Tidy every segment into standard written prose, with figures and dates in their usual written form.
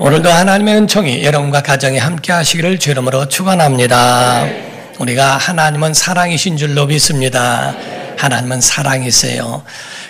오늘도 하나님의 은총이 여러분과 가정에 함께 하시기를 주 이름으로 축원합니다. 우리가 하나님은 사랑이신 줄로 믿습니다. 하나님은 사랑이세요.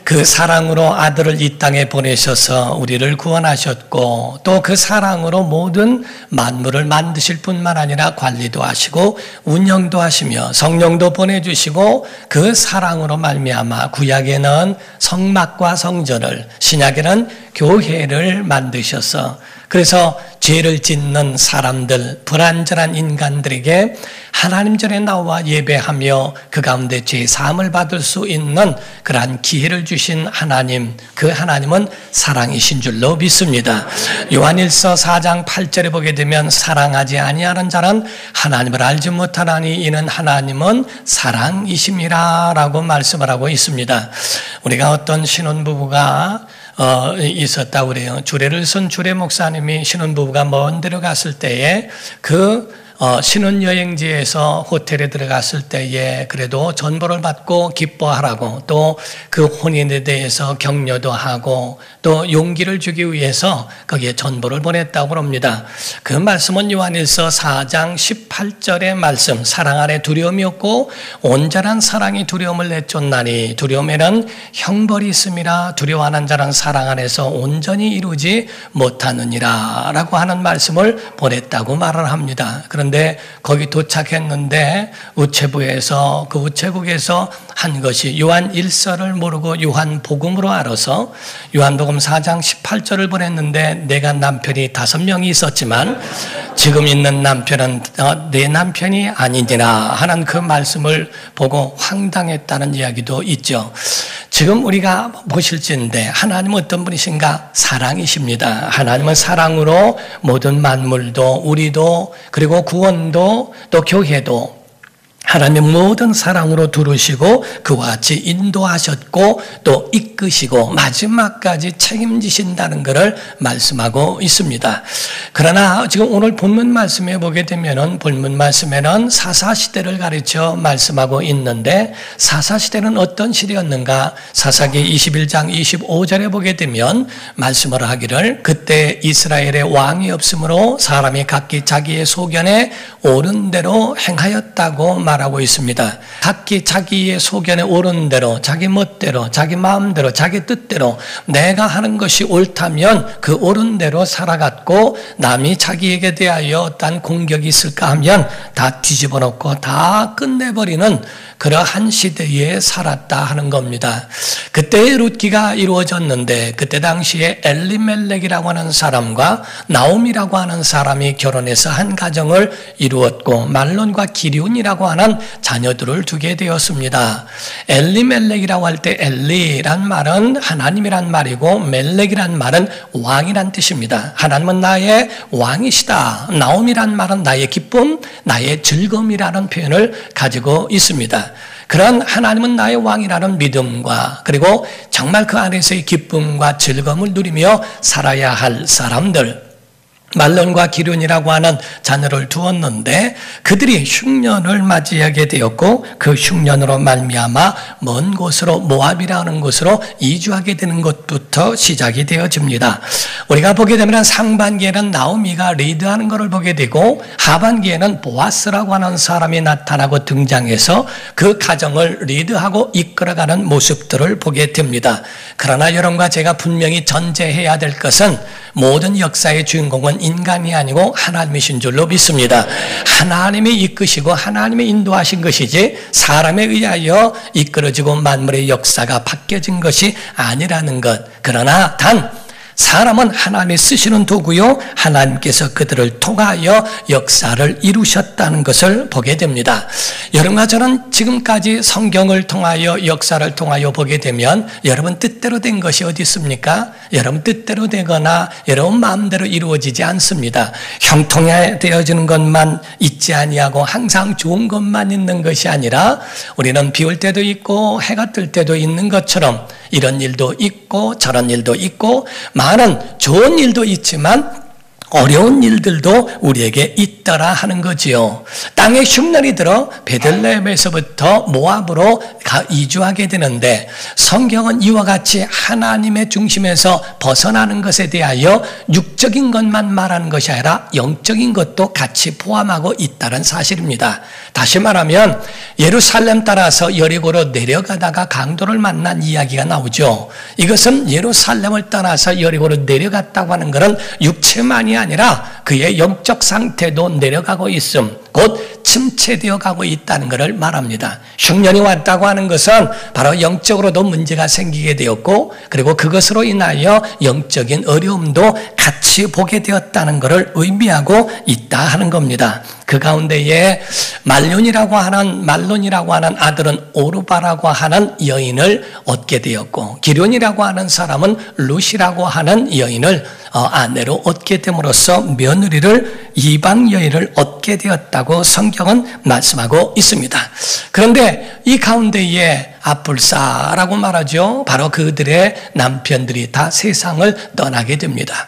그 사랑으로 아들을 이 땅에 보내셔서 우리를 구원하셨고, 또 그 사랑으로 모든 만물을 만드실 뿐만 아니라 관리도 하시고 운영도 하시며 성령도 보내주시고, 그 사랑으로 말미암아 구약에는 성막과 성전을, 신약에는 교회를 만드셔서, 그래서 죄를 짓는 사람들, 불완전한 인간들에게 하나님 전에 나와 예배하며 그 가운데 죄 사함을 받을 수 있는 그러한 기회를 주신 하나님, 그 하나님은 사랑이신 줄로 믿습니다. 요한일서 4장 8절에 보게 되면 사랑하지 아니하는 자는 하나님을 알지 못하나니 이는 하나님은 사랑이심이라 라고 말씀을 하고 있습니다. 우리가 어떤 신혼부부가 있었다고 그래요. 주례를 쓴 주례 목사님이 신혼부부가 먼 데로 갔을 때에 신혼여행지에서 호텔에 들어갔을 때에 그래도 전보를 받고 기뻐하라고, 또 그 혼인에 대해서 격려도 하고 또 용기를 주기 위해서 거기에 전보를 보냈다고 합니다. 그 말씀은 요한일서 4장 18절의 말씀, 사랑 안에 두려움이 없고 온전한 사랑이 두려움을 내쫓나니 두려움에는 형벌이 있음이라 두려워하는 자는 사랑 안에서 온전히 이루지 못하느니라 라고 하는 말씀을 보냈다고 말을 합니다. 그런데 거기 도착했는데 우체부에서, 그 우체국에서 한 것이 요한 일서를 모르고 요한 복음으로 알아서 요한복음 4장 18절을 보냈는데, 내가 남편이 5명이 있었지만 지금 있는 남편은 내 남편이 아니니라 하는 그 말씀을 보고 황당했다는 이야기도 있죠. 지금 우리가 보실진데 하나님은 어떤 분이신가? 사랑이십니다. 하나님은 사랑으로 모든 만물도, 우리도, 그리고 구원도, 또 교회도 하나님의 모든 사랑으로 두르시고 그와 같이 인도하셨고 또 이끄시고 마지막까지 책임지신다는 것을 말씀하고 있습니다. 그러나 지금 오늘 본문 말씀에 보게 되면은, 본문 말씀에는 사사시대를 가르쳐 말씀하고 있는데, 사사시대는 어떤 시대였는가? 사사기 21장 25절에 보게 되면 말씀을 하기를, 그때 이스라엘의 왕이 없으므로 사람이 각기 자기의 소견에 옳은 대로 행하였다고 말하고 있습니다. 각기 자기의 소견에 옳은 대로, 자기 멋대로, 자기 마음대로, 자기 뜻대로 내가 하는 것이 옳다면 그 옳은 대로 살아갔고, 남이 자기에게 대하여 어떤 공격이 있을까 하면 다 뒤집어 놓고 다 끝내버리는 그러한 시대에 살았다 하는 겁니다. 그때의 룻기가 이루어졌는데, 그때 당시에 엘리멜렉이라고 하는 사람과 나옴이라고 하는 사람이 결혼해서 한 가정을 이루었고, 말론과 기륜이라고 하는 자녀들을 두게 되었습니다. 엘리멜렉이라고 할 때 엘리란 말은 하나님이란 말이고 멜렉이란 말은 왕이란 뜻입니다. 하나님은 나의 왕이시다. 나옴이란 말은 나의 기쁨, 나의 즐거움이라는 표현을 가지고 있습니다. 그런 하나님은 나의 왕이라는 믿음과, 그리고 정말 그 안에서의 기쁨과 즐거움을 누리며 살아야 할 사람들, 말론과 기륜이라고 하는 자녀를 두었는데, 그들이 흉년을 맞이하게 되었고 그 흉년으로 말미암아 먼 곳으로, 모압이라는 곳으로 이주하게 되는 것부터 시작이 되어집니다. 우리가 보게 되면 상반기에는 나오미가 리드하는 것을 보게 되고, 하반기에는 보아스라고 하는 사람이 나타나고 등장해서 그 가정을 리드하고 이끌어가는 모습들을 보게 됩니다. 그러나 여러분과 제가 분명히 전제해야 될 것은, 모든 역사의 주인공은 인간이 아니고 하나님이신 줄로 믿습니다. 하나님이 이끄시고 하나님이 인도하신 것이지 사람에 의하여 이끌어지고 만물의 역사가 바뀌어진 것이 아니라는 것. 그러나 단 사람은 하나님이 쓰시는 도구요, 하나님께서 그들을 통하여 역사를 이루셨다는 것을 보게 됩니다. 여러분과 저는 지금까지 성경을 통하여, 역사를 통하여 보게 되면 여러분 뜻대로 된 것이 어디 있습니까? 여러분 뜻대로 되거나 여러분 마음대로 이루어지지 않습니다. 형통되어지는 것만 있지 아니하고 항상 좋은 것만 있는 것이 아니라, 우리는 비 올 때도 있고 해가 뜰 때도 있는 것처럼 이런 일도 있고 저런 일도 있고 많은 좋은 일도 있지만 어려운 일들도 우리에게 있더라 하는 거지요. 땅에 흉년이 들어 베들레헴에서부터 모압으로 이주하게 되는데 성경은 이와 같이 하나님의 중심에서 벗어나는 것에 대하여 육적인 것만 말하는 것이 아니라 영적인 것도 같이 포함하고 있다는 사실입니다. 다시 말하면 예루살렘 따라서 여리고로 내려가다가 강도를 만난 이야기가 나오죠. 이것은 예루살렘을 떠나서 여리고로 내려갔다고 하는 것은 육체만이 아니라 그의 영적 상태도 내려가고 있음, 곧 침체되어 가고 있다는 것을 말합니다. 흉년이 왔다고 하는 것은 바로 영적으로도 문제가 생기게 되었고, 그리고 그것으로 인하여 영적인 어려움도 같이 보게 되었다는 것을 의미하고 있다 하는 겁니다. 그 가운데에 말론이라고 하는 아들은 오르바라고 하는 여인을 얻게 되었고, 기련이라고 하는 사람은 룻이라고 하는 여인을 아내로 얻게 됨으로써 며느리를, 이방 여인을 얻게 되었다고 성경은 말씀하고 있습니다. 그런데 이 가운데에 아뿔사라고 말하죠. 바로 그들의 남편들이 다 세상을 떠나게 됩니다.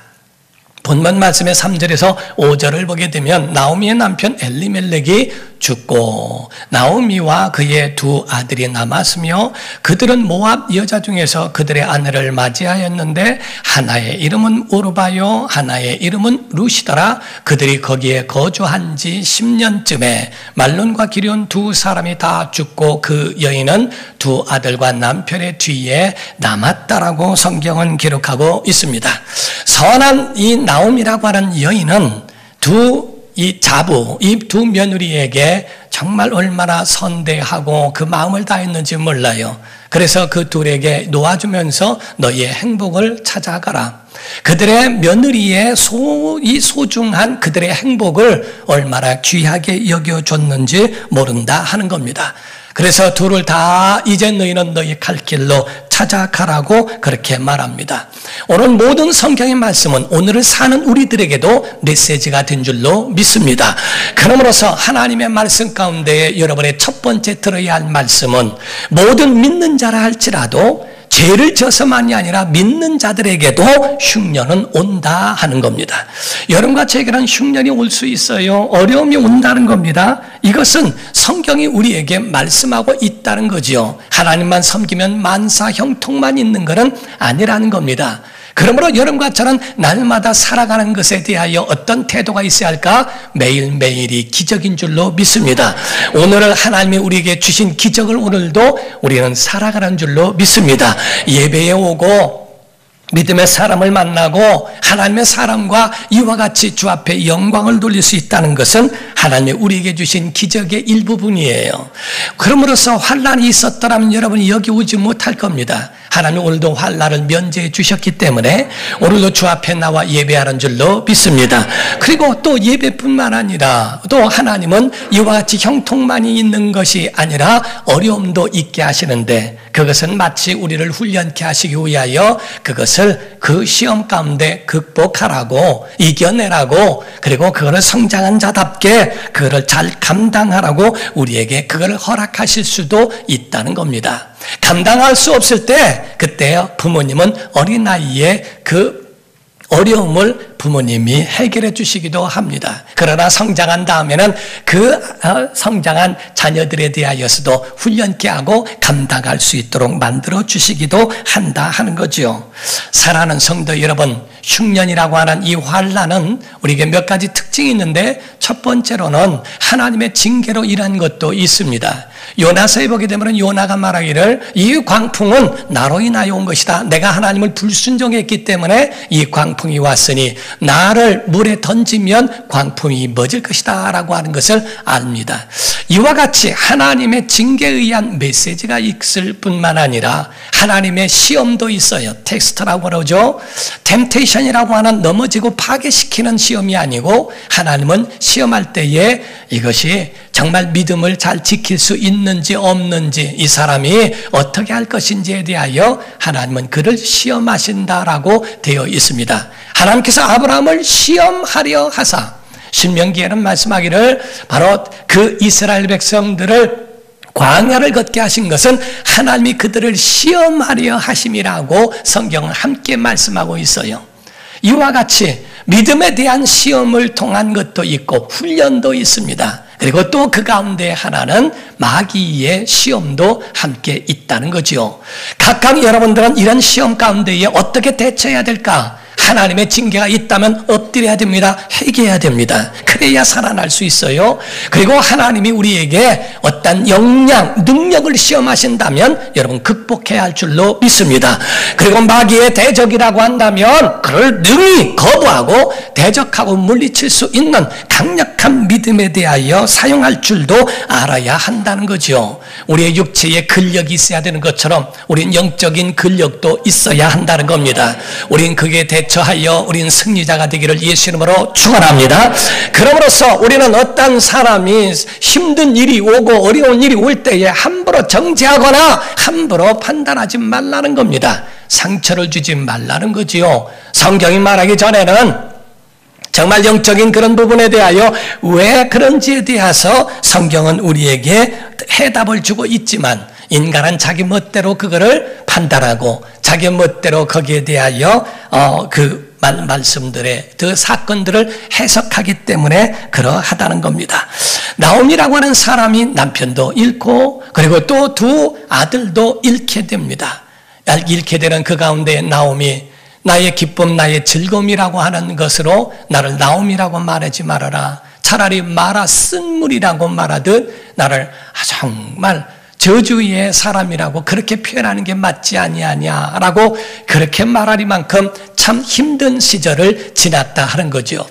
본문 말씀의 3절에서 5절을 보게 되면 나오미의 남편 엘리멜렉이 죽고 나오미와 그의 두 아들이 남았으며 그들은 모압 여자 중에서 그들의 아내를 맞이하였는데 하나의 이름은 오르바요 하나의 이름은 룻이더라. 그들이 거기에 거주한 지 10년쯤에 말론과 기련 두 사람이 다 죽고 그 여인은 두 아들과 남편의 뒤에 남았다라고 성경은 기록하고 있습니다. 선한 이 나오미라고 하는 여인은 이 두 며느리에게 정말 얼마나 선대하고 그 마음을 다했는지 몰라요. 그래서 그 둘에게 놓아주면서 너희의 행복을 찾아가라. 그들의 며느리의 소중한 그들의 행복을 얼마나 귀하게 여겨줬는지 모른다 하는 겁니다. 그래서 둘을 다 이제 너희는 너희 갈 길로 찾아가라고 그렇게 말합니다. 오늘 모든 성경의 말씀은 오늘을 사는 우리들에게도 메시지가 된 줄로 믿습니다. 그러므로서 하나님의 말씀 가운데 여러분의 첫 번째 들어야 할 말씀은 모든 믿는 자라 할지라도 죄를 져서만이 아니라 믿는 자들에게도 흉년은 온다 하는 겁니다. 여러분과 저에게는 흉년이 올 수 있어요. 어려움이 온다는 겁니다. 이것은 성경이 우리에게 말씀하고 있다는 거지요. 하나님만 섬기면 만사 형통만 있는 것은 아니라는 겁니다. 그러므로 여러분과 저는 날마다 살아가는 것에 대하여 어떤 태도가 있어야 할까? 매일매일이 기적인 줄로 믿습니다. 오늘을 하나님이 우리에게 주신 기적을 오늘도 우리는 살아가는 줄로 믿습니다. 예배에 오고 믿음의 사람을 만나고 하나님의 사람과 이와 같이 주 앞에 영광을 돌릴 수 있다는 것은 하나님이 우리에게 주신 기적의 일부분이에요. 그러므로서 환난이 있었더라면 여러분이 여기 오지 못할 겁니다. 하나님 오늘도 환난을 면제해 주셨기 때문에 오늘도 주 앞에 나와 예배하는 줄로 믿습니다. 그리고 또 예배뿐만 아니라 또 하나님은 이와 같이 형통만이 있는 것이 아니라 어려움도 있게 하시는데 그것은 마치 우리를 훈련케 하시기 위하여 그것을 그 시험 가운데 극복하라고 이겨내라고 그리고 그거를 성장한 자답게 그거를 잘 감당하라고 우리에게 그걸 허락하실 수도 있다는 겁니다. 감당할 수 없을 때 그때 부모님은 어린아이의 그 어려움을 부모님이 해결해 주시기도 합니다. 그러나 성장한 다음에는 그 성장한 자녀들에 대하여서도 훈련케 하고 감당할 수 있도록 만들어 주시기도 한다 하는 거죠. 사랑하는 성도 여러분, 흉년이라고 하는 이 환난은 우리에게 몇 가지 특징이 있는데 첫 번째로는 하나님의 징계로 일한 것도 있습니다. 요나서에 보게 되면 요나가 말하기를 이 광풍은 나로 인하여 온 것이다. 내가 하나님을 불순종했기 때문에 이 광풍이 왔으니 나를 물에 던지면 광풍이 멎을 것이다 라고 하는 것을 압니다. 이와 같이 하나님의 징계에 의한 메시지가 있을 뿐만 아니라 하나님의 시험도 있어요. 텍스트라고 그러죠. 템테이션이라고 하는 넘어지고 파괴시키는 시험이 아니고 하나님은 시험할 때에 이것이 정말 믿음을 잘 지킬 수 있는지 없는지 이 사람이 어떻게 할 것인지에 대하여 하나님은 그를 시험하신다라고 되어 있습니다. 하나님께서 아브라함을 시험하려 하사 신명기에는 말씀하기를 바로 그 이스라엘 백성들을 광야를 걷게 하신 것은 하나님이 그들을 시험하려 하심이라고 성경은 함께 말씀하고 있어요. 이와 같이 믿음에 대한 시험을 통한 것도 있고 훈련도 있습니다. 그리고 또 그 가운데 하나는 마귀의 시험도 함께 있다는 거죠. 각각 여러분들은 이런 시험 가운데에 어떻게 대처해야 될까? 하나님의 징계가 있다면 엎드려야 됩니다. 회개해야 됩니다. 그래야 살아날 수 있어요. 그리고 하나님이 우리에게 어떤 역량, 능력을 시험하신다면 여러분 극복해야 할 줄로 믿습니다. 그리고 마귀의 대적이라고 한다면 그를 능히 거부하고 대적하고 물리칠 수 있는 강력한 믿음에 대하여 사용할 줄도 알아야 한다는 거죠. 우리의 육체에 근력이 있어야 되는 것처럼 우리는 영적인 근력도 있어야 한다는 겁니다. 우리는 그게 대처하여 우리는 승리자가 되기를 예수 이름으로 축원합니다. 그럼으로써 우리는 어떤 사람이 힘든 일이 오고 어려운 일이 올 때에 함부로 정죄하거나 함부로 판단하지 말라는 겁니다. 상처를 주지 말라는 거지요. 성경이 말하기 전에는 정말 영적인 그런 부분에 대하여 왜 그런지에 대해서 성경은 우리에게 해답을 주고 있지만 인간은 자기 멋대로 그거를 판단하고 자기 멋대로 거기에 대하여 그 말씀들의 그 사건들을 해석하기 때문에 그러하다는 겁니다. 나옴이라고 하는 사람이 남편도 잃고 그리고 또 두 아들도 잃게 됩니다. 잃게 되는 그 가운데 나옴이 나의 기쁨, 나의 즐거움이라고 하는 것으로 나를 나옴이라고 말하지 말아라. 차라리 마라 쓴물이라고 말하듯 나를 정말 저주의 사람이라고 그렇게 표현하는 게 맞지 아니하냐라고 그렇게 말하리만큼 참 힘든 시절을 지났다 하는 거죠.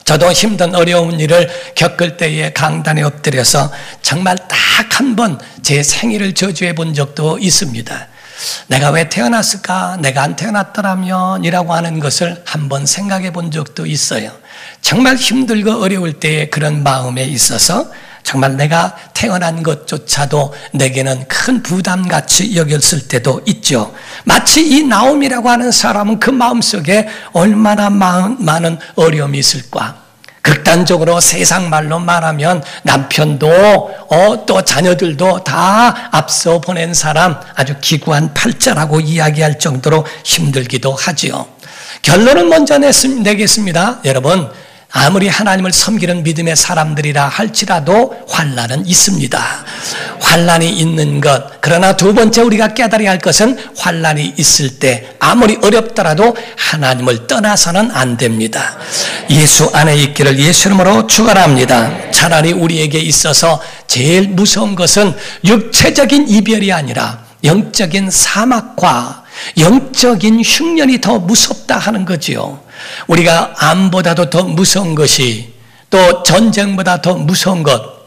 저도 힘든 어려운 일을 겪을 때에 강단에 엎드려서 정말 딱 한 번 제 생일을 저주해 본 적도 있습니다. 내가 왜 태어났을까? 내가 안 태어났더라면 이라고 하는 것을 한번 생각해 본 적도 있어요. 정말 힘들고 어려울 때에 그런 마음에 있어서 정말 내가 태어난 것조차도 내게는 큰 부담같이 여겼을 때도 있죠. 마치 이 나옴이라고 하는 사람은 그 마음속에 얼마나 많은 어려움이 있을까? 극단적으로 세상 말로 말하면 남편도 또 자녀들도 다 앞서 보낸 사람, 아주 기구한 팔자라고 이야기할 정도로 힘들기도 하지요. 결론은 먼저 내겠습니다. 여러분, 아무리 하나님을 섬기는 믿음의 사람들이라 할지라도 환난은 있습니다. 환난이 있는 것. 그러나 두 번째 우리가 깨달아야 할 것은 환난이 있을 때 아무리 어렵더라도 하나님을 떠나서는 안 됩니다. 예수 안에 있기를 예수 이름으로 축원합니다. 차라리 우리에게 있어서 제일 무서운 것은 육체적인 이별이 아니라 영적인 사막과 영적인 흉년이 더 무섭다 하는 거지요. 우리가 암보다도 더 무서운 것이 또 전쟁보다 더 무서운 것,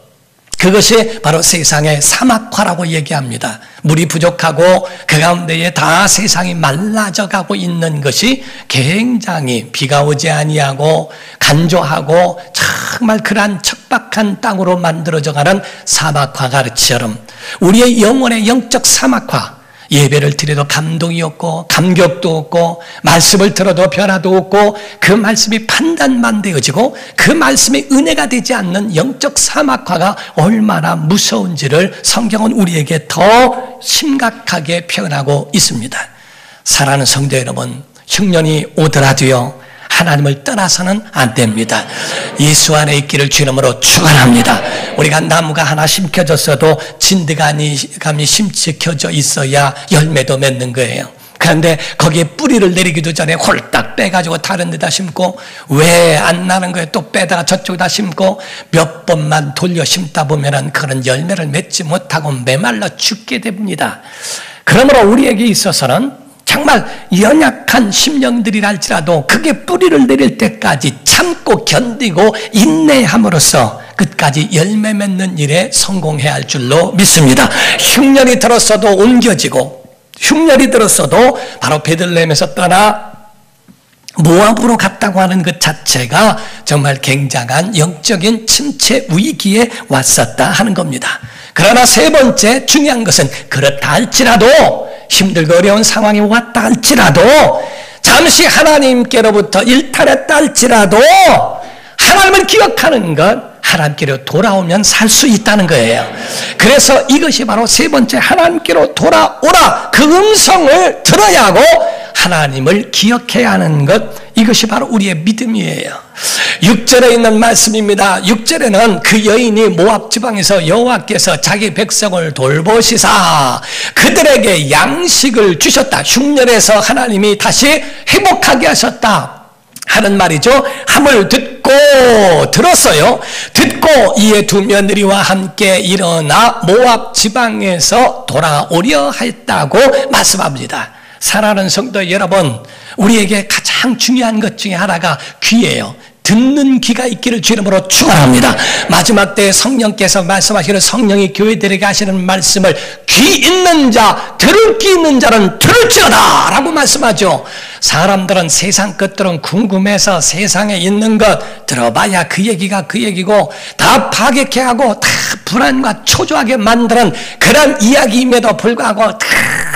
그것이 바로 세상의 사막화라고 얘기합니다. 물이 부족하고 그 가운데에 다 세상이 말라져 가고 있는 것이 굉장히 비가 오지 아니하고 간조하고 정말 그러한 척박한 땅으로 만들어져 가는 사막화가처럼 우리의 영혼의 영적 사막화, 예배를 드려도 감동이 없고 감격도 없고 말씀을 들어도 변화도 없고 그 말씀이 판단만 되어지고 그 말씀이 은혜가 되지 않는 영적 사막화가 얼마나 무서운지를 성경은 우리에게 더 심각하게 표현하고 있습니다. 사랑하는 성도 여러분, 흉년이 오더라도요 하나님을 떠나서는 안 됩니다. 예수 안에 있기를 주 이름으로 축원합니다. 우리가 나무가 하나 심겨졌어도 진드감이 심겨져 있어야 열매도 맺는 거예요. 그런데 거기에 뿌리를 내리기도 전에 홀딱 빼가지고 다른 데다 심고 왜 안 나는 거예요? 또 빼다가 저쪽에다 심고 몇 번만 돌려 심다 보면은 그런 열매를 맺지 못하고 메말라 죽게 됩니다. 그러므로 우리에게 있어서는 정말 연약한 심령들이라 할지라도 그게 뿌리를 내릴 때까지 참고 견디고 인내함으로써 끝까지 열매 맺는 일에 성공해야 할 줄로 믿습니다. 흉년이 들었어도 옮겨지고 흉년이 들었어도 바로 베들레헴에서 떠나 모압으로 갔다고 하는 것 자체가 정말 굉장한 영적인 침체 위기에 왔었다 하는 겁니다. 그러나 세 번째 중요한 것은 그렇다 할지라도 힘들고 어려운 상황이 왔다 할지라도 잠시 하나님께로부터 일탈했다 할지라도 하나님을 기억하는 것, 하나님께로 돌아오면 살 수 있다는 거예요. 그래서 이것이 바로 세 번째 하나님께로 돌아오라, 그 음성을 들어야 하고 하나님을 기억해야 하는 것, 이것이 바로 우리의 믿음이에요. 6절에 있는 말씀입니다. 6절에는 그 여인이 모압 지방에서 여호와께서 자기 백성을 돌보시사 그들에게 양식을 주셨다. 흉년에서 하나님이 다시 회복하게 하셨다 하는 말이죠. 함을 듣고 들었어요. 듣고 이에 두 며느리와 함께 일어나 모압 지방에서 돌아오려 했다고 말씀합니다. 사랑하는 성도 여러분, 우리에게 가장 중요한 것 중에 하나가 귀예요. 듣는 귀가 있기를 주 이름으로 축원합니다. 마지막 때에 성령께서 말씀하시는 성령이 교회들에게 하시는 말씀을 귀 있는 자, 들을 귀 있는 자는 들을지어다 라고 말씀하죠. 사람들은 세상 것들은 궁금해서 세상에 있는 것 들어봐야 그 얘기가 그 얘기고 다 파괴케 하고 다 불안과 초조하게 만드는 그런 이야기임에도 불구하고 다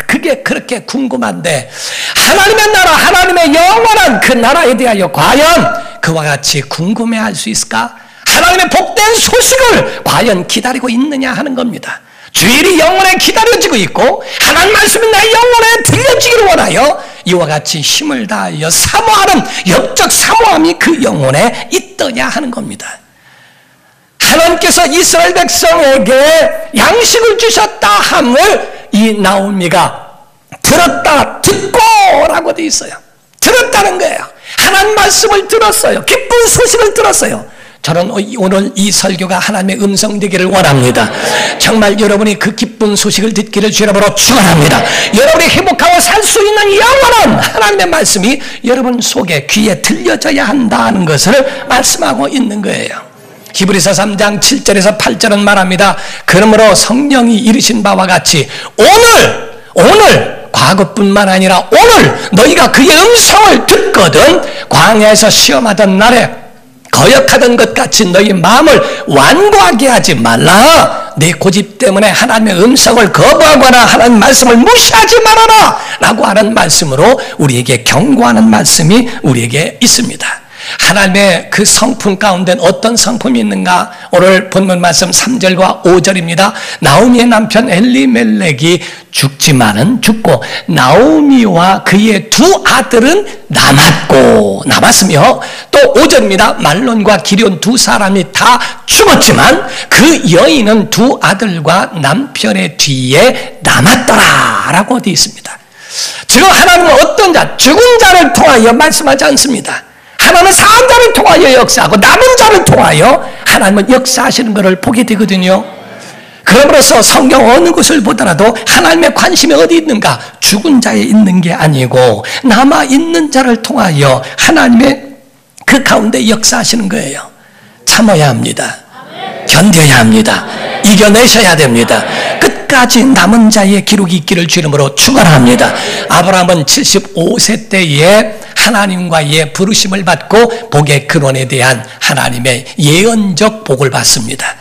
그게 그렇게 궁금한데 하나님의 나라, 하나님의 영원한 그 나라에 대하여 과연 그와 같이 궁금해할 수 있을까? 하나님의 복된 소식을 과연 기다리고 있느냐 하는 겁니다. 주일이 영원에 기다려지고 있고 하나님 말씀이 나의 영혼에 들려지기를 원하여 이와 같이 힘을 다하여 사모하는 영적 사모함이 그 영혼에 있더냐 하는 겁니다. 하나님께서 이스라엘 백성에게 양식을 주셨다 함을 이 나오미가 들었다 듣고 라고 되어 있어요. 들었다는 거예요. 하나님 말씀을 들었어요. 기쁜 소식을 들었어요. 저는 오늘 이 설교가 하나님의 음성 되기를 원합니다. 정말 여러분이 그 기쁜 소식을 듣기를 주 이름으로 축원합니다. 여러분이 회복하고 살 수 있는 영원한 하나님의 말씀이 여러분 속에 귀에 들려져야 한다는 것을 말씀하고 있는 거예요. 히브리서 3장 7절에서 8절은 말합니다. 그러므로 성령이 이르신 바와 같이 오늘 과거뿐만 아니라 오늘 너희가 그의 음성을 듣거든 광야에서 시험하던 날에 거역하던 것 같이 너희 마음을 완고하게 하지 말라. 내 고집 때문에 하나님의 음성을 거부하거나 하나님 말씀을 무시하지 말아라 라고 하는 말씀으로 우리에게 경고하는 말씀이 우리에게 있습니다. 하나님의 그 성품 가운데 어떤 성품이 있는가? 오늘 본문 말씀 3절과 5절입니다. 나오미의 남편 엘리멜렉이 죽지만은 죽고 나오미와 그의 두 아들은 남았으며 또 5절입니다. 말론과 기럨 두 사람이 다 죽었지만 그 여인은 두 아들과 남편의 뒤에 남았더라 라고 되어 있습니다. 지금 하나님은 어떤 자, 죽은 자를 통하여 말씀하지 않습니다. 하나님은 사한 자를 통하여 역사하고 남은 자를 통하여 하나님은 역사하시는 것을 보게 되거든요. 그러므로서 성경 어느 것을 보더라도 하나님의 관심이 어디 있는가? 죽은 자에 있는 게 아니고 남아있는 자를 통하여 하나님의 그 가운데 역사하시는 거예요. 참아야 합니다. 견뎌야 합니다. 이겨내셔야 됩니다. 끝까지 남은 자의 기록이 있기를 주 이름으로 축원합니다. 아브라함은 75세 때에 하나님과의 부르심을 받고 복의 근원에 대한 하나님의 예언적 복을 받습니다.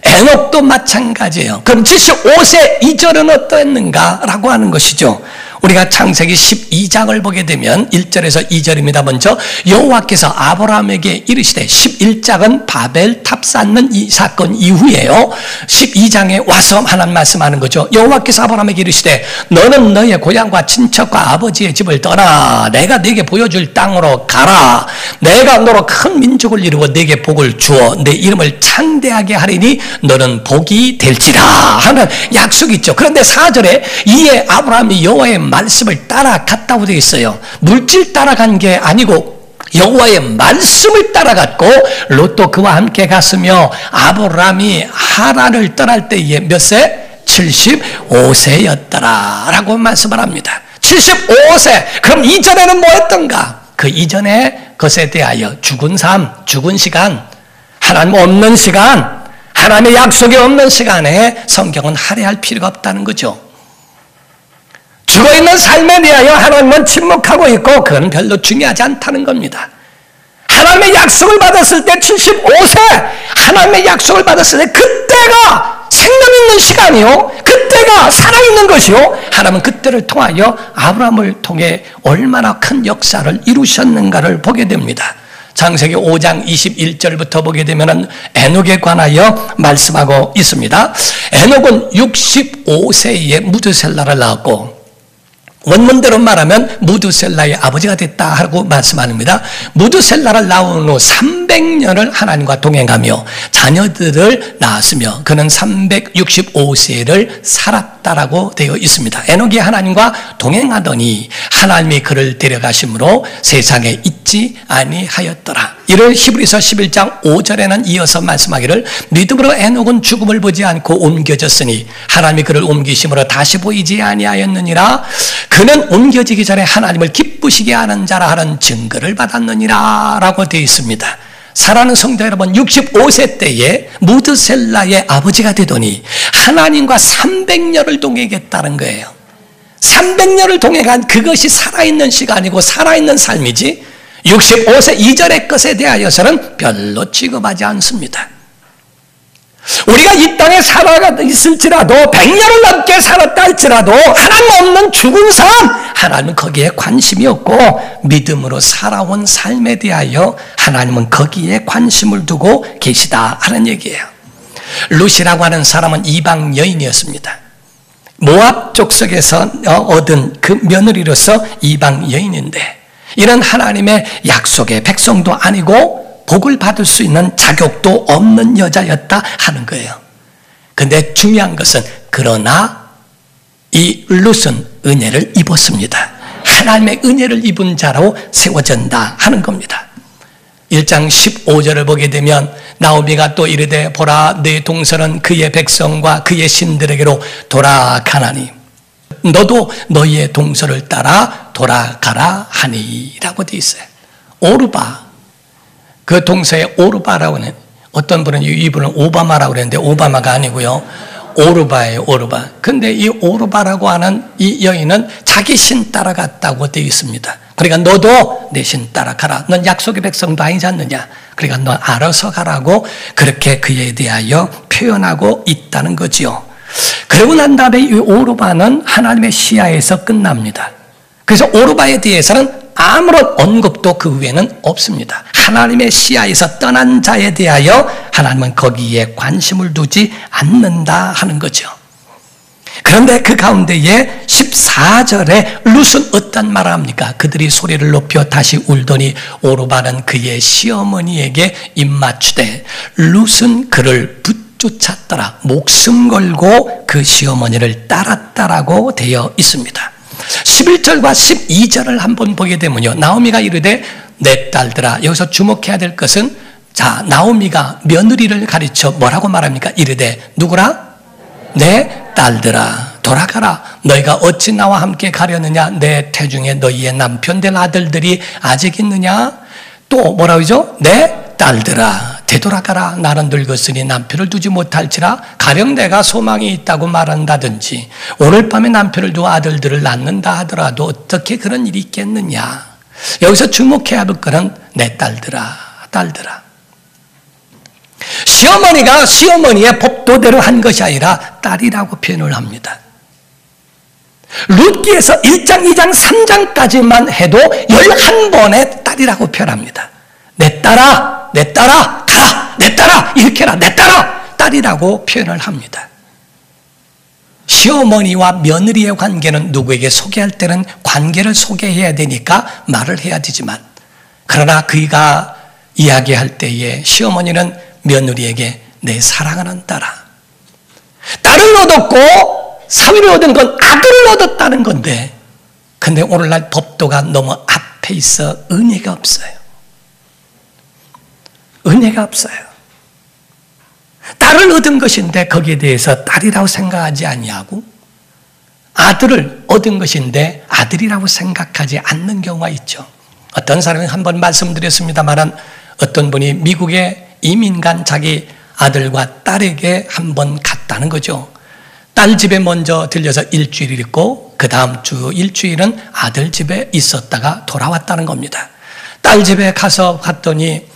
에녹도 마찬가지예요. 그럼 75세 이전은 어떠했는가 라고 하는 것이죠. 우리가 창세기 12장을 보게 되면 1절에서 2절입니다. 먼저 여호와께서 아브라함에게 이르시되 11장은 바벨 탑 쌓는 이 사건 이후에요. 12장에 와서 하나님 말씀하는 거죠. 여호와께서 아브라함에게 이르시되 너는 너의 고향과 친척과 아버지의 집을 떠나 내가 네게 보여줄 땅으로 가라. 내가 너로 큰 민족을 이루어 네게 복을 주어 내 이름을 창대하게 하리니 너는 복이 될지라 하는 약속이 있죠. 그런데 4절에 이에 아브라함이 여호와의 말씀을 따라갔다고 되어 있어요. 물질 따라간 게 아니고 여호와의 말씀을 따라갔고 롯도 그와 함께 갔으며 아브라함이 하란을 떠날 때에 몇 세? 75세였더라 라고 말씀을 합니다. 75세. 그럼 이전에는 뭐 했던가? 그 이전에 것에 대하여 죽은 삶, 죽은 시간, 하나님 없는 시간, 하나님의 약속이 없는 시간에 성경은 할애할 필요가 없다는 거죠. 죽어있는 삶에 대하여 하나님은 침묵하고 있고 그건 별로 중요하지 않다는 겁니다. 하나님의 약속을 받았을 때 75세 하나님의 약속을 받았을 때 그때가 생명 있는 시간이요. 그때가 살아있는 것이요. 하나님은 그때를 통하여 아브라함을 통해 얼마나 큰 역사를 이루셨는가를 보게 됩니다. 창세기 5장 21절부터 보게 되면 에녹에 관하여 말씀하고 있습니다. 에녹은 65세에 무드셀라를 낳았고 원문대로 말하면 무두셀라의 아버지가 됐다 하고 말씀합니다. 무두셀라를 낳은 후 300년을 하나님과 동행하며 자녀들을 낳았으며 그는 365세를 살았다라고 되어 있습니다. 에녹이 하나님과 동행하더니 하나님이 그를 데려가심으로 세상에 있지 아니하였더라. 이를 히브리서 11장 5절에는 이어서 말씀하기를 믿음으로 에녹은 죽음을 보지 않고 옮겨졌으니 하나님이 그를 옮기심으로 다시 보이지 아니하였느니라. 그는 옮겨지기 전에 하나님을 기쁘시게 하는 자라 하는 증거를 받았느니라 라고 되어 있습니다. 사랑하는 성도 여러분, 65세 때에 무드셀라의 아버지가 되더니 하나님과 300년을 동행했다는 거예요. 300년을 동행한 그것이 살아있는 시간이고 살아있는 삶이지 65세 이전의 것에 대하여서는 별로 취급하지 않습니다. 우리가 이 땅에 살아 있을지라도 100년을 넘게 살았다 할지라도 하나님 없는 죽은 삶, 하나님은 거기에 관심이 없고 믿음으로 살아온 삶에 대하여 하나님은 거기에 관심을 두고 계시다 하는 얘기예요. 룻이라고 하는 사람은 이방 여인이었습니다. 모압 족속에서 얻은 그 며느리로서 이방 여인인데 이런 하나님의 약속의 백성도 아니고 복을 받을 수 있는 자격도 없는 여자였다 하는 거예요. 그런데 중요한 것은 그러나 이 룻은 은혜를 입었습니다. 하나님의 은혜를 입은 자로 세워진다 하는 겁니다. 1장 15절을 보게 되면 나오미가 또 이르되 보라 내 동서는 그의 백성과 그의 신들에게로 돌아가나니 너도 너희의 동서를 따라 돌아가라 하니라고 되어 있어요. 오르바, 그 동서에 오르바라고 하는, 어떤 분은 이분은 오바마라고 그랬는데 오바마가 아니고요. 오르바예요, 오르바. 근데 이 오르바라고 하는 이 여인은 자기 신 따라갔다고 되어 있습니다. 그러니까 너도 내 신 따라가라. 넌 약속의 백성도 아니지 않느냐. 그러니까 넌 알아서 가라고 그렇게 그에 대하여 표현하고 있다는 거지요. 그러고 난 다음에 이 오르바는 하나님의 시야에서 끝납니다. 그래서 오르바에 대해서는 아무런 언급도 그 후에는 없습니다. 하나님의 시야에서 떠난 자에 대하여 하나님은 거기에 관심을 두지 않는다 하는 거죠. 그런데 그 가운데에 14절에 룻은 어떤 말을 합니까? 그들이 소리를 높여 다시 울더니 오르바는 그의 시어머니에게 입맞추되 룻은 그를 붙쫓았더라. 목숨 걸고 그 시어머니를 따랐다라고 되어 있습니다. 11절과 12절을 한번 보게 되면요. 나오미가 이르되 내 딸들아. 여기서 주목해야 될 것은 자, 나오미가 며느리를 가르쳐 뭐라고 말합니까? 이르되 누구라? 내 딸들아 돌아가라. 너희가 어찌 나와 함께 가려느냐? 내 태중에 너희의 남편 된 아들들이 아직 있느냐? 또 뭐라고 하죠? 내 딸들아 되돌아가라. 나는 늙었으니 남편을 두지 못할지라. 가령 내가 소망이 있다고 말한다든지 오늘 밤에 남편을 두어 아들들을 낳는다 하더라도 어떻게 그런 일이 있겠느냐. 여기서 주목해야 할 것은 내 딸들아 딸들아. 시어머니가 시어머니의 법도대로 한 것이 아니라 딸이라고 표현을 합니다. 룻기에서 1장, 2장, 3장까지만 해도 11번의 딸이라고 표현합니다. 내 딸아, 내 딸아, 가라, 내 딸아, 이렇게 해라, 내 딸아, 딸이라고 표현을 합니다. 시어머니와 며느리의 관계는 누구에게 소개할 때는 관계를 소개해야 되니까 말을 해야 되지만 그러나 그가 이야기할 때에 시어머니는 며느리에게 내 사랑하는 딸아. 딸을 얻었고 사위를 얻은 건 아들을 얻었다는 건데 근데 오늘날 법도가 너무 앞에 있어 은혜가 없어요. 은혜가 없어요. 딸을 얻은 것인데 거기에 대해서 딸이라고 생각하지 아니하고 아들을 얻은 것인데 아들이라고 생각하지 않는 경우가 있죠. 어떤 사람이 한번 말씀드렸습니다만 어떤 분이 미국에 이민 간 자기 아들과 딸에게 한번 갔다는 거죠. 딸 집에 먼저 들려서 일주일 있고 그 다음 주 일주일은 아들 집에 있었다가 돌아왔다는 겁니다. 딸 집에 가서 갔더니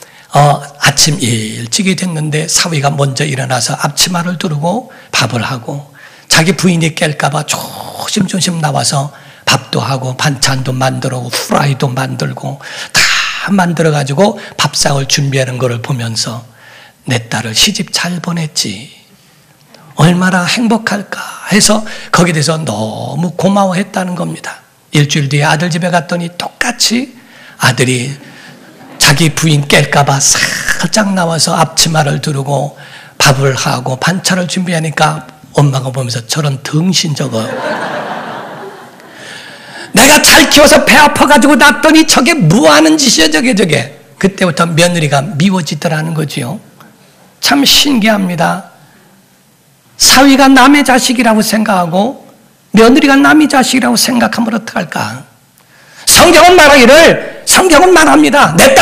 아침 일찍이 됐는데 사위가 먼저 일어나서 앞치마를 두르고 밥을 하고 자기 부인이 깰까 봐 조심조심 나와서 밥도 하고 반찬도 만들고 후라이도 만들고 다 만들어가지고 밥상을 준비하는 것을 보면서 내 딸을 시집 잘 보냈지. 얼마나 행복할까 해서 거기에 대해서 너무 고마워했다는 겁니다. 일주일 뒤에 아들 집에 갔더니 똑같이 아들이 자기 부인 깰까봐 살짝 나와서 앞치마를 두르고 밥을 하고 반찬을 준비하니까 엄마가 보면서 저런 등신 저거 내가 잘 키워서 배 아파가지고 낳았더니 저게 뭐하는 짓이야 저게. 그때부터 며느리가 미워지더라는 거지요. 참 신기합니다. 사위가 남의 자식이라고 생각하고 며느리가 남의 자식이라고 생각하면 어떡할까? 성경은 말합니다. 내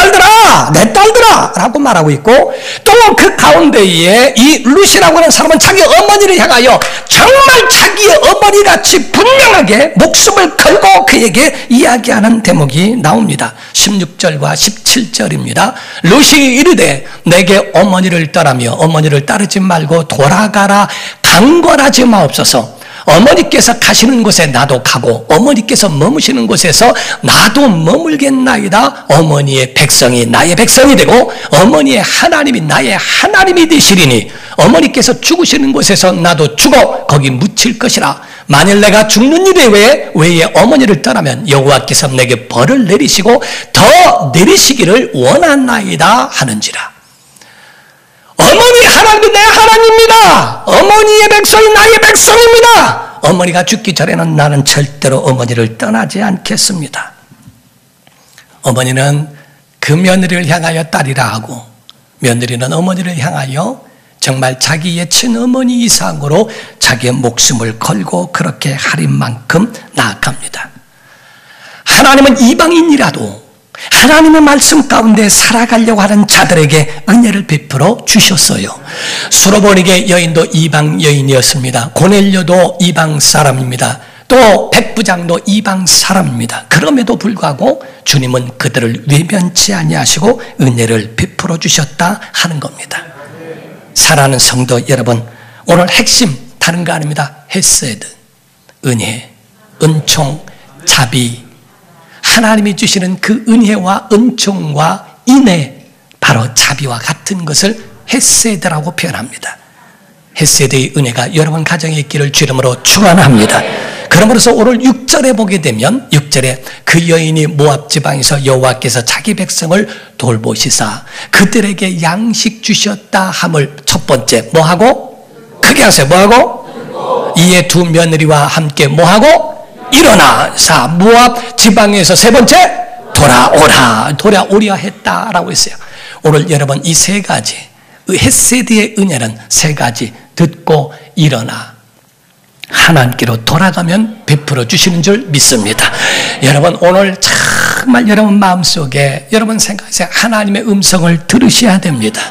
딸들아 라고 말하고 있고, 또 그 가운데에 이 룻이라고 하는 사람은 자기 어머니를 향하여 정말 자기의 어머니같이 분명하게 목숨을 걸고 그에게 이야기하는 대목이 나옵니다. 16절과 17절입니다. 룻이 이르되 내게 어머니를 떠나며 어머니를 따르지 말고 돌아가라 강권하지 마옵소서. 어머니께서 가시는 곳에 나도 가고 어머니께서 머무시는 곳에서 나도 머물겠나이다. 어머니의 백성이 나의 백성이 되고 어머니의 하나님이 나의 하나님이 되시리니 어머니께서 죽으시는 곳에서 나도 죽어 거기 묻힐 것이라. 만일 내가 죽는 일에 외에 어머니를 떠나면 여호와께서 내게 벌을 내리시고 더 내리시기를 원하나이다 하는지라. 어머니 하나님이 내 하나님입니다. 어머니의 백성이 나의 백성입니다. 어머니가 죽기 전에는 나는 절대로 어머니를 떠나지 않겠습니다. 어머니는 그 며느리를 향하여 딸이라 하고 며느리는 어머니를 향하여 정말 자기의 친어머니 이상으로 자기의 목숨을 걸고 그렇게 하린 만큼 나아갑니다. 하나님은 이방인이라도 하나님의 말씀 가운데 살아가려고 하는 자들에게 은혜를 베풀어 주셨어요. 수로보니게 여인도 이방 여인이었습니다. 고넬료도 이방 사람입니다. 또 백부장도 이방 사람입니다. 그럼에도 불구하고 주님은 그들을 외면치 아니하시고 은혜를 베풀어 주셨다 하는 겁니다. 사랑하는 성도 여러분, 오늘 핵심 다른 거 아닙니다. 헤세드, 은혜, 은총, 자비, 하나님이 주시는 그 은혜와 은총과 인애, 바로 자비와 같은 것을 헤세드라고 표현합니다. 헤세드의 은혜가 여러분 가정에 있기를 주름으로 축원합니다. 그러므로서 오늘 6절에 보게 되면 6절에 그 여인이 모압 지방에서 여호와께서 자기 백성을 돌보시사 그들에게 양식 주셨다 함을 첫 번째 뭐하고? 크게 하세요. 뭐하고? 이에 두 며느리와 함께 뭐하고? 일어나 사 모압 지방에서 세 번째 돌아오랴 했다라고 했어요. 오늘 여러분 이 세 가지 헤세드의 은혜는 세 가지 듣고 일어나 하나님께로 돌아가면 베풀어 주시는 줄 믿습니다. 여러분 오늘 정말 여러분 마음속에 여러분 생각하세요. 하나님의 음성을 들으셔야 됩니다.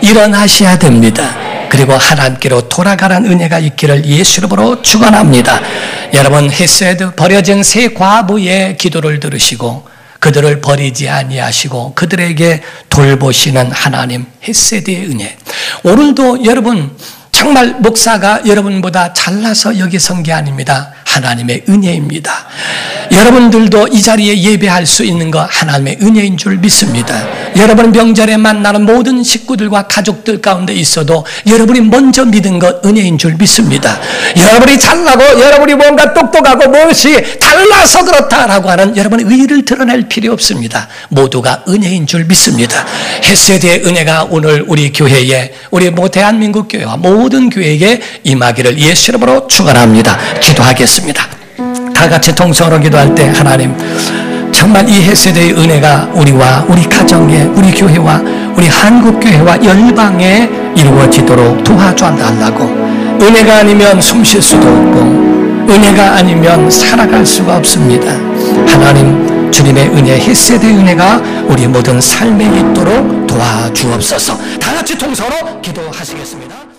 일어나셔야 됩니다. 그리고 하나님께로 돌아가는 은혜가 있기를 예수 이름으로 축원합니다. 여러분 헤세드 버려진 세 과부의 기도를 들으시고 그들을 버리지 아니하시고 그들에게 돌보시는 하나님 헤세드의 은혜. 오늘도 여러분 정말 목사가 여러분보다 잘나서 여기 선 게 아닙니다. 하나님의 은혜입니다. 여러분들도 이 자리에 예배할 수 있는 거 하나님의 은혜인 줄 믿습니다. 여러분 명절에 만나는 모든 식구들과 가족들 가운데 있어도 여러분이 먼저 믿은 것 은혜인 줄 믿습니다. 여러분이 잘나고 여러분이 뭔가 똑똑하고 무엇이 달라서 그렇다라고 하는 여러분의 의의를 드러낼 필요 없습니다. 모두가 은혜인 줄 믿습니다. 헤세드의 은혜가 오늘 우리 교회에 우리 대한민국 교회와 모든 교회에게 임하기를 예수 이름으로 축원합니다. 기도하겠습니다. 다 같이 통성으로 기도할 때 하나님 정말 이 헤세드의 은혜가 우리와 우리 가정에 우리 교회와 우리 한국교회와 열방에 이루어지도록 도와줘달라고. 은혜가 아니면 숨 쉴 수도 없고 은혜가 아니면 살아갈 수가 없습니다. 하나님 주님의 은혜 헤세드의 은혜가 우리 모든 삶에 있도록 도와주옵소서. 다 같이 통성으로 기도하시겠습니다.